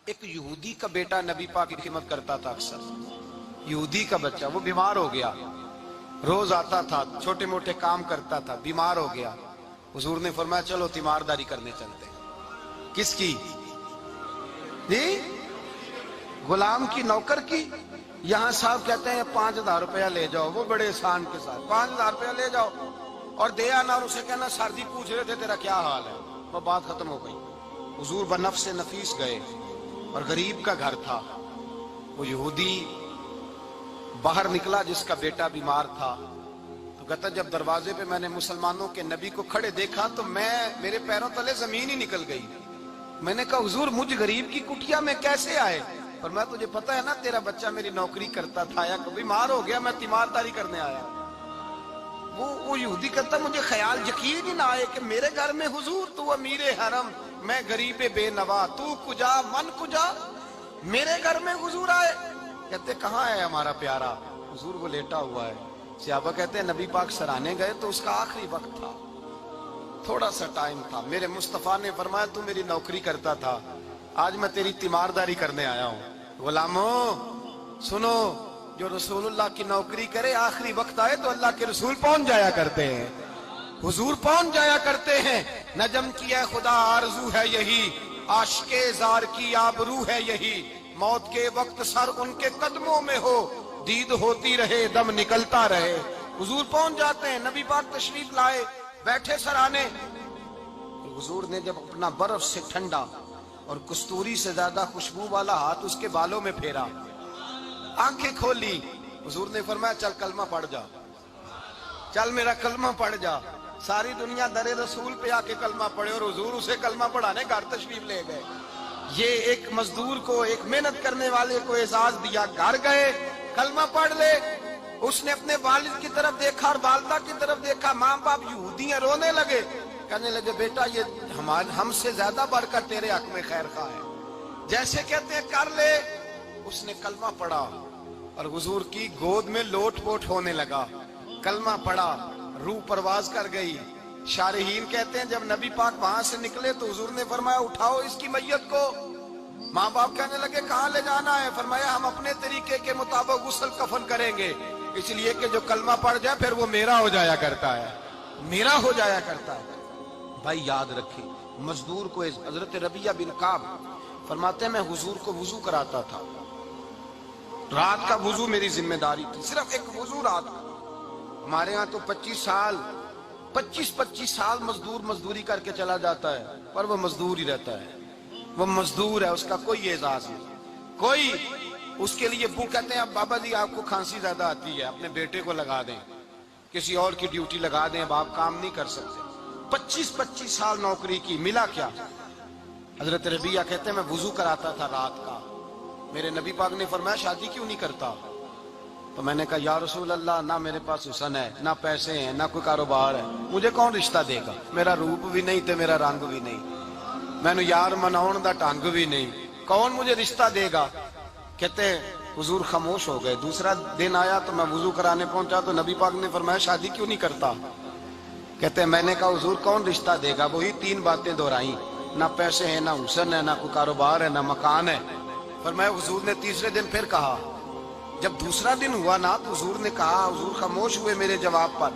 ایک یہودی کا بیٹا نبی پاک کی خدمت کرتا تھا اکثر. یہودی کا بچہ وہ بیمار ہو گیا, روز آتا تھا, چھوٹے موٹے کام کرتا تھا, بیمار ہو گیا. حضور نے فرمایا چلو تیمارداری کرنے چلتے ہیں. کس کی؟ جی غلام کی, نوکر کی. یہاں صاحب کہتے ہیں 5,000 روپیہ لے جاؤ, وہ بڑے احسان کے ساتھ 5,000 روپیہ لے جاؤ اور دے آنا, اور اسے کہنا سردی پوچھ رہے تھے تیرا کیا حال ہے. وہ بات ختم ہو گئی. حضور بنفس نفیس گئے اور غریب کا گھر تھا. وہ یہودی باہر نکلا جس کا بیٹا بیمار تھا, تو کہتا جب دروازے پہ میں نے مسلمانوں کے نبی کو کھڑے دیکھا تو میرے پیروں تلے زمین ہی نکل گئی. میں نے کہا حضور مجھ غریب کی کٹیا میں کیسے آئے؟ اور میں تجھے پتا ہے نا تیرا بچہ میری نوکری کرتا تھا, یا بیمار ہو گیا, میں تیمارداری کرنے آیا. وہ یہودی کہتا مجھے خیال یقین ہی نہ آئے کہ میرے گھر میں حضور, تو امیر حرم, میں غریب بے نوا, تو کجا من کجا, میرے گھر میں حضور آئے. کہتے کہاں ہے ہمارا پیارا؟ حضور وہ لیٹا ہوا ہے. صحابہ کہتے ہیں نبی پاک سرانے گئے تو اس کا آخری وقت تھا, تھوڑا سا ٹائم تھا. میرے مصطفیٰ نے فرمایا تو میری نوکری کرتا تھا, آج میں تیری تیمارداری کرنے آیا ہوں. غلاموں سنو, جو رسول اللہ کی نوکری کرے آخری وقت آئے تو اللہ کے رسول پہنچ جایا کرتے ہیں, حضور پہنچ جایا کرتے ہیں. نجم کی اے خدا آرزو ہے یہی, عاشق زار کی آبرو ہے یہی, موت کے وقت سر ان کے قدموں میں ہو, دید ہوتی رہے دم نکلتا رہے. حضور پہنچ جاتے ہیں. نبی پاک تشریف لائے, بیٹھے سرانے. حضور نے جب اپنا برف سے ٹھنڈا اور کستوری سے زیادہ خوشبو والا ہاتھ اس کے بالوں میں پھیرا, آنکھیں کھولی, حضور نے فرمایا چل کلمہ پڑھ جا, چل میرا کلمہ پڑھ جا. ساری دنیا در رسول پہ آ کے کلمہ پڑھے اور حضور اسے کلمہ پڑھانے گھر تشریف لے گئے. یہ ایک مزدور کو, ایک محنت کرنے والے کو اعزاز دیا. گھر گئے, کلمہ پڑھ لے. اس نے اپنے والد کی طرف دیکھا اور والدہ کی طرف دیکھا, ماں باپ یہودی ہیں, رونے لگے. کہنے لگے بیٹا یہ ہم سے زیادہ بڑھ کر تیرے حق میں خیر خواہ ہے, جیسے کہتے ہیں کر لے. اس نے کلمہ پڑھا اور حضور کی گود میں لوٹ پوٹ ہونے لگا. کلمہ پڑھا, روح پرواز کر گئی. شارحین کہتے ہیں جب نبی پاک وہاں سے نکلے تو حضور نے فرمایا اٹھاؤ اس کی میت کو. ماں باپ کہنے لگے کہاں لے جانا ہے؟ فرمایا ہم اپنے طریقے کے مطابق غسل کفن کریں گے, اس لیے کہ جو کلمہ پڑھ جائے پھر وہ میرا ہو جایا کرتا ہے, میرا ہو جایا کرتا ہے. بھائی یاد رکھیں, مزدور کو حضرت ربیعہ بن کعب فرماتے ہیں میں حضور کو وضو کراتا تھا. رات کا وضو میری ذمہ داری تھی, صرف ایک وضو رات کا. ہمارے ہاں تو 25 سال مزدور مزدوری کر کے چلا جاتا ہے, پر وہ مزدور ہی رہتا ہے. وہ مزدور ہے, اس کا کوئی اعزاز نہیں, کوئی. اس کے لیے وہ کہتے ہیں اب بابا جی آپ کو کھانسی زیادہ آتی ہے, اپنے بیٹے کو لگا دیں, کسی اور کی ڈیوٹی لگا دیں, اب آپ کام نہیں کر سکتے. 25 سال نوکری کی, ملا کیا؟ حضرت ربیعہ کہتے ہیں میں وضو کراتا تھا رات کا. میرے نبی پاک نے فرمایا شادی کیوں نہیں کرتا؟ تو میں نے کہا یا رسول اللہ نہ میرے پاس حسن ہے, نہ پیسے ہیں, نہ کوئی کاروبار ہے, مجھے کون رشتہ دے گا؟ میرا روپ بھی نہیں تے میرا رنگ بھی نہیں, میں نے یار مناؤن دا ٹانگ بھی نہیں, کون مجھے رشتہ دے گا؟ کہتے حضور خاموش ہو گئے. دوسرا دن آیا تو میں وضو کرانے پہنچا تو نبی پاک نے فرمایا شادی کیوں نہیں کرتا؟ کہتے ہیں میں نے کہا حضور کون رشتہ دے گا؟ وہی 3 باتیں دہرائیں, نہ پیسے ہیں, نہ حسن ہے, نہ کوئی کاروبار ہے, نہ مکان ہے. فرمایا حضور نے تیسرے دن پھر کہا. جب دوسرا دن ہوا نا تو حضور نے کہا, حضور خاموش ہوئے میرے جواب پر.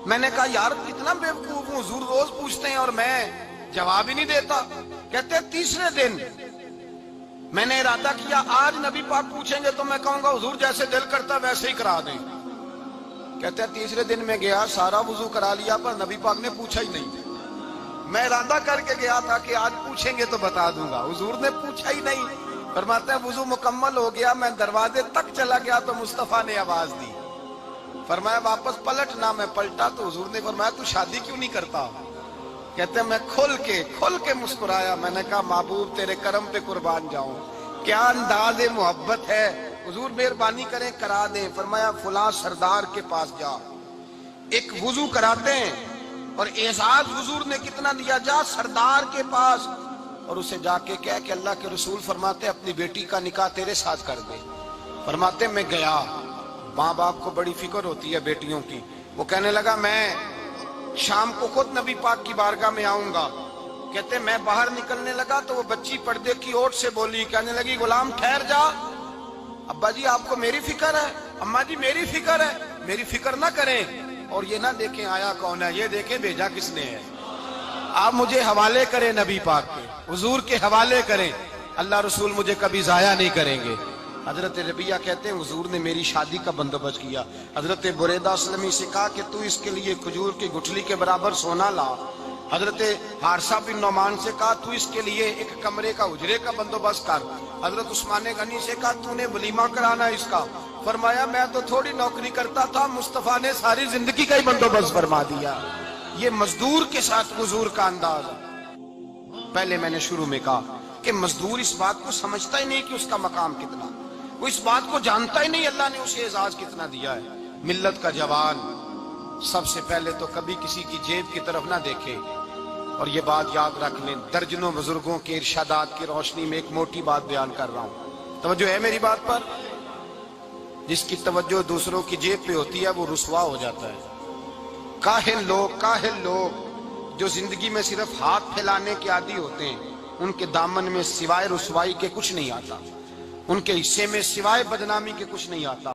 میں نے کہا یار اتنا بیوقوف ہوں, حضور روز پوچھتے ہیں اور میں جواب ہی نہیں دیتا. کہتے ہیں تیسرے دن میں نے ارادہ کیا آج نبی پاک پوچھیں گے تو میں کہوں گا حضور جیسے دل کرتا ویسے ہی کرا دیں. کہتے ہیں تیسرے دن میں گیا, سارا وضو کرا لیا, پر نبی پاک نے پوچھا ہی نہیں. میں ارادہ کر کے گیا تھا کہ آج پوچھیں گے تو بتا دوں گا, حضور نے پوچھا ہی نہیں. فرماتے ہیں وضو مکمل ہو گیا, میں دروازے تک چلا گیا تو مصطفیٰ نے آواز دی. فرمایا واپس پلٹ, نہ میں پلٹا تو حضور نے فرمایا تو شادی کیوں نہیں کرتا؟ کہتے ہیں میں کھل کے مسکرایا. میں نے کہا محبوب تیرے کرم پہ قربان جاؤں, کیا انداز محبت ہے, حضور مہربانی کریں کرا دیں. فرمایا فلاں سردار کے پاس جا, ایک وضو کراتے ہیں, اور اعزاز حضور نے کتنا دیا, جا سردار کے پاس اور اسے جا کے کہہ کہ اللہ کے رسول فرماتے اپنی بیٹی کا نکاح تیرے ساتھ کر دے. فرماتے میں گیا, ماں باپ کو بڑی فکر ہوتی ہے بیٹیوں کی. وہ کہنے لگا میں شام کو خود نبی پاک کی بارگاہ میں آؤں گا, کہتے میں باہر نکلنے لگا تو وہ بچی پردے کی اوٹ سے بولی, کہنے لگی غلام ٹھہر جا, ابا جی آپ کو میری فکر ہے, اماں جی میری فکر ہے, میری فکر نہ کریں اور یہ نہ دیکھیں آیا کون ہے, یہ دیکھیں بھیجا کس نے ہے. آپ مجھے حوالے کریں نبی پاک کے, حضور کے حوالے کریں, اللہ رسول مجھے کبھی ضائع نہیں کریں گے. حضرت ربیہ کہتے ہیں حضور نے میری شادی کا بندوبست کیا. حضرت بریدہ اسلمی سے کہا کہ تو اس کے لیے کھجور کی گٹھلی کے برابر سونا لا. حضرت حارثہ بن نعمان سے کہا تو اس کے لیے ایک کمرے کا اجرے کا بندوبست کر. حضرت عثمان غنی سے کہا تو نے ولیمہ کرانا اس کا. فرمایا میں تو تھوڑی نوکری کرتا تھا, مصطفیٰ نے ساری زندگی کا ہی بندوبست فرما دیا. یہ مزدور کے ساتھ حضور کا انداز ہے. پہلے میں نے شروع میں کہا کہ مزدور اس بات کو سمجھتا ہی نہیں کہ اس کا مقام کتنا, وہ اس بات کو جانتا ہی نہیں اللہ نے اسے اعزاز کتنا دیا ہے. ملت کا جوان سب سے پہلے تو کبھی کسی کی جیب کی طرف نہ دیکھے. اور یہ بات یاد رکھ لیں, درجنوں بزرگوں کے ارشادات کی روشنی میں ایک موٹی بات بیان کر رہا ہوں. توجہ ہے میری بات پر؟ جس کی توجہ دوسروں کی جیب پہ ہوتی ہے وہ رسوا ہو جاتا ہے. کاہل لوگ جو زندگی میں صرف ہاتھ پھیلانے کے عادی ہوتے ہیں, ان کے دامن میں سوائے رسوائی کے کچھ نہیں آتا, ان کے حصے میں سوائے بدنامی کے کچھ نہیں آتا.